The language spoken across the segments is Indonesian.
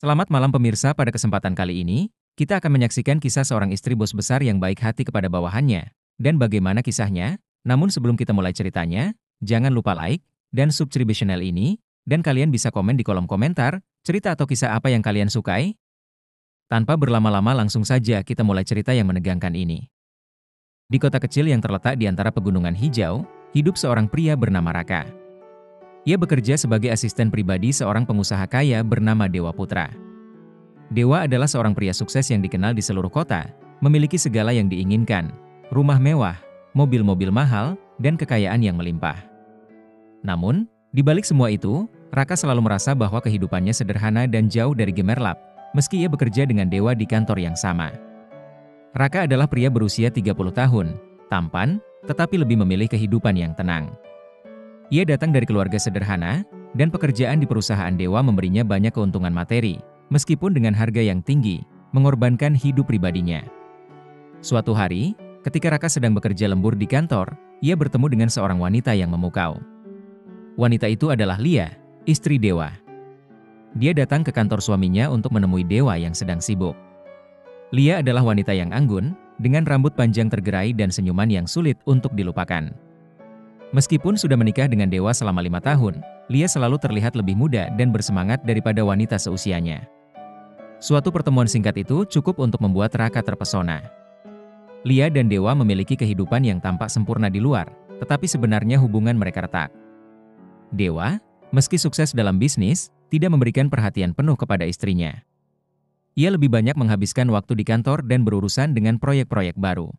Selamat malam pemirsa, pada kesempatan kali ini, kita akan menyaksikan kisah seorang istri bos besar yang baik hati kepada bawahannya. Dan bagaimana kisahnya? Namun sebelum kita mulai ceritanya, jangan lupa like dan subscribe channel ini, dan kalian bisa komen di kolom komentar, cerita atau kisah apa yang kalian sukai. Tanpa berlama-lama langsung saja kita mulai cerita yang menegangkan ini. Di kota kecil yang terletak di antara pegunungan hijau, hidup seorang pria bernama Raka. Ia bekerja sebagai asisten pribadi seorang pengusaha kaya bernama Dewa Putra. Dewa adalah seorang pria sukses yang dikenal di seluruh kota, memiliki segala yang diinginkan, rumah mewah, mobil-mobil mahal, dan kekayaan yang melimpah. Namun, di balik semua itu, Raka selalu merasa bahwa kehidupannya sederhana dan jauh dari gemerlap, meski ia bekerja dengan Dewa di kantor yang sama. Raka adalah pria berusia 30 tahun, tampan, tetapi lebih memilih kehidupan yang tenang. Ia datang dari keluarga sederhana, dan pekerjaan di perusahaan Dewa memberinya banyak keuntungan materi, meskipun dengan harga yang tinggi, mengorbankan hidup pribadinya. Suatu hari, ketika Raka sedang bekerja lembur di kantor, ia bertemu dengan seorang wanita yang memukau. Wanita itu adalah Lia, istri Dewa. Dia datang ke kantor suaminya untuk menemui Dewa yang sedang sibuk. Lia adalah wanita yang anggun, dengan rambut panjang tergerai dan senyuman yang sulit untuk dilupakan. Meskipun sudah menikah dengan Dewa selama 5 tahun, Lia selalu terlihat lebih muda dan bersemangat daripada wanita seusianya. Suatu pertemuan singkat itu cukup untuk membuat Raka terpesona. Lia dan Dewa memiliki kehidupan yang tampak sempurna di luar, tetapi sebenarnya hubungan mereka retak. Dewa, meski sukses dalam bisnis, tidak memberikan perhatian penuh kepada istrinya. Ia lebih banyak menghabiskan waktu di kantor dan berurusan dengan proyek-proyek baru.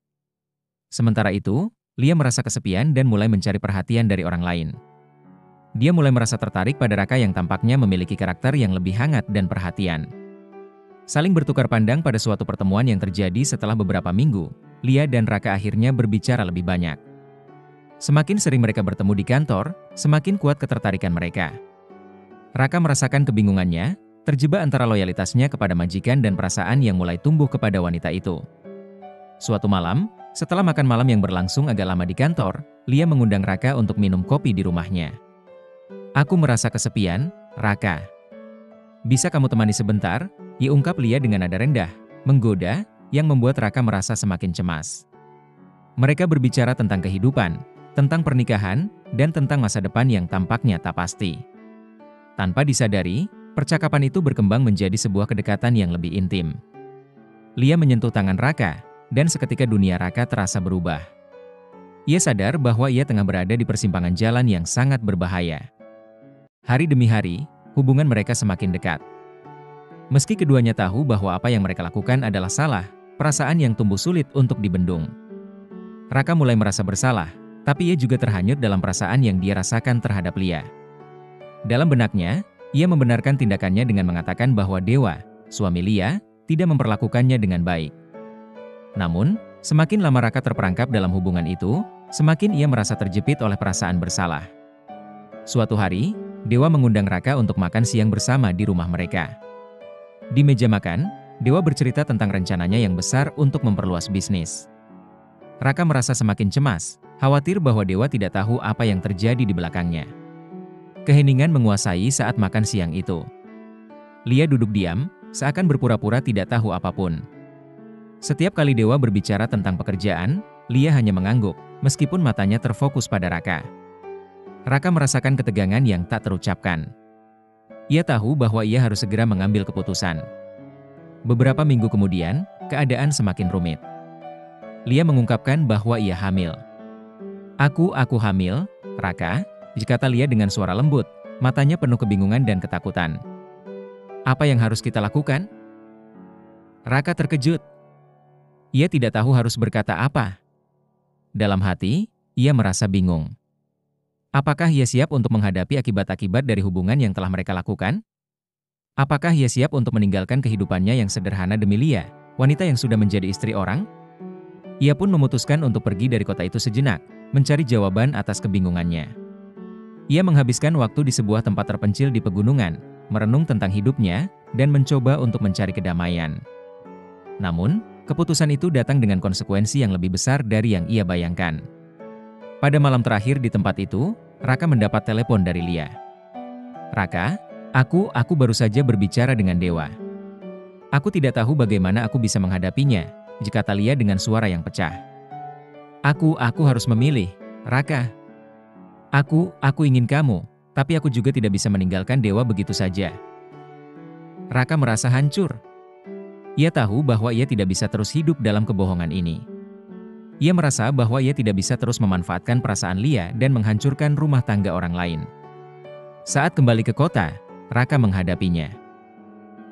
Sementara itu, Lia merasa kesepian dan mulai mencari perhatian dari orang lain. Dia mulai merasa tertarik pada Raka yang tampaknya memiliki karakter yang lebih hangat dan perhatian. Saling bertukar pandang pada suatu pertemuan yang terjadi setelah beberapa minggu, Lia dan Raka akhirnya berbicara lebih banyak. Semakin sering mereka bertemu di kantor, semakin kuat ketertarikan mereka. Raka merasakan kebingungannya, terjebak antara loyalitasnya kepada majikan dan perasaan yang mulai tumbuh kepada wanita itu. Suatu malam, setelah makan malam yang berlangsung agak lama di kantor, Lia mengundang Raka untuk minum kopi di rumahnya. "Aku merasa kesepian, Raka. Bisa kamu temani sebentar?" Ungkap Lia dengan nada rendah, menggoda, yang membuat Raka merasa semakin cemas. Mereka berbicara tentang kehidupan, tentang pernikahan, dan tentang masa depan yang tampaknya tak pasti. Tanpa disadari, percakapan itu berkembang menjadi sebuah kedekatan yang lebih intim. Lia menyentuh tangan Raka, dan seketika dunia Raka terasa berubah. Ia sadar bahwa ia tengah berada di persimpangan jalan yang sangat berbahaya. Hari demi hari, hubungan mereka semakin dekat. Meski keduanya tahu bahwa apa yang mereka lakukan adalah salah, perasaan yang tumbuh sulit untuk dibendung. Raka mulai merasa bersalah, tapi ia juga terhanyut dalam perasaan yang dia rasakan terhadap Lia. Dalam benaknya, ia membenarkan tindakannya dengan mengatakan bahwa Dewa, suami Lia, tidak memperlakukannya dengan baik. Namun, semakin lama Raka terperangkap dalam hubungan itu, semakin ia merasa terjepit oleh perasaan bersalah. Suatu hari, Dewa mengundang Raka untuk makan siang bersama di rumah mereka. Di meja makan, Dewa bercerita tentang rencananya yang besar untuk memperluas bisnis. Raka merasa semakin cemas, khawatir bahwa Dewa tidak tahu apa yang terjadi di belakangnya. Keheningan menguasai saat makan siang itu. Lia duduk diam, seakan berpura-pura tidak tahu apapun. Setiap kali Dewa berbicara tentang pekerjaan, Lia hanya mengangguk, meskipun matanya terfokus pada Raka. Raka merasakan ketegangan yang tak terucapkan. Ia tahu bahwa ia harus segera mengambil keputusan. Beberapa minggu kemudian, keadaan semakin rumit. Lia mengungkapkan bahwa ia hamil. Aku hamil, Raka," kata Lia dengan suara lembut, matanya penuh kebingungan dan ketakutan. "Apa yang harus kita lakukan?" Raka terkejut. Ia tidak tahu harus berkata apa. Dalam hati, ia merasa bingung. Apakah ia siap untuk menghadapi akibat-akibat dari hubungan yang telah mereka lakukan? Apakah ia siap untuk meninggalkan kehidupannya yang sederhana demi Lia, wanita yang sudah menjadi istri orang? Ia pun memutuskan untuk pergi dari kota itu sejenak, mencari jawaban atas kebingungannya. Ia menghabiskan waktu di sebuah tempat terpencil di pegunungan, merenung tentang hidupnya, dan mencoba untuk mencari kedamaian. Namun, keputusan itu datang dengan konsekuensi yang lebih besar dari yang ia bayangkan. Pada malam terakhir di tempat itu, Raka mendapat telepon dari Lia. "Raka, Aku baru saja berbicara dengan dewa. Aku tidak tahu bagaimana aku bisa menghadapinya, jika Thalia dengan suara yang pecah. Aku harus memilih, Raka. Aku ingin kamu, tapi aku juga tidak bisa meninggalkan dewa begitu saja. Raka merasa hancur. Ia tahu bahwa ia tidak bisa terus hidup dalam kebohongan ini. Ia merasa bahwa ia tidak bisa terus memanfaatkan perasaan Lia dan menghancurkan rumah tangga orang lain. Saat kembali ke kota, Raka menghadapinya.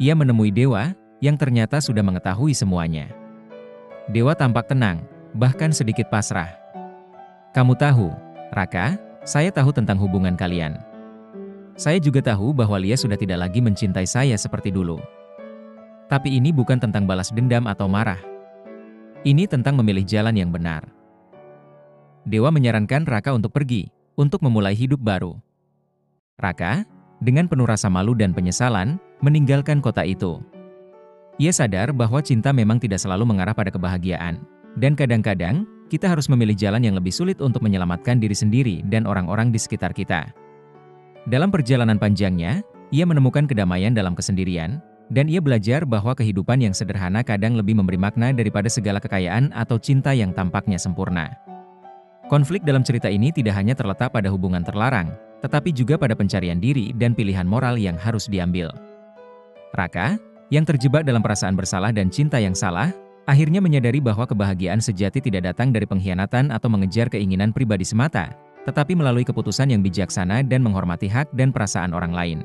Ia menemui dewa, yang ternyata sudah mengetahui semuanya. Dewa tampak tenang, bahkan sedikit pasrah. Kamu tahu, Raka, saya tahu tentang hubungan kalian. Saya juga tahu bahwa Lia sudah tidak lagi mencintai saya seperti dulu. Tapi ini bukan tentang balas dendam atau marah. Ini tentang memilih jalan yang benar. Dewa menyarankan Raka untuk pergi, untuk memulai hidup baru. Raka, dengan penuh rasa malu dan penyesalan, meninggalkan kota itu. Ia sadar bahwa cinta memang tidak selalu mengarah pada kebahagiaan. Dan kadang-kadang, kita harus memilih jalan yang lebih sulit untuk menyelamatkan diri sendiri dan orang-orang di sekitar kita. Dalam perjalanan panjangnya, ia menemukan kedamaian dalam kesendirian, dan ia belajar bahwa kehidupan yang sederhana kadang lebih memberi makna daripada segala kekayaan atau cinta yang tampaknya sempurna. Konflik dalam cerita ini tidak hanya terletak pada hubungan terlarang, tetapi juga pada pencarian diri dan pilihan moral yang harus diambil. Raka, yang terjebak dalam perasaan bersalah dan cinta yang salah, akhirnya menyadari bahwa kebahagiaan sejati tidak datang dari pengkhianatan atau mengejar keinginan pribadi semata, tetapi melalui keputusan yang bijaksana dan menghormati hak dan perasaan orang lain.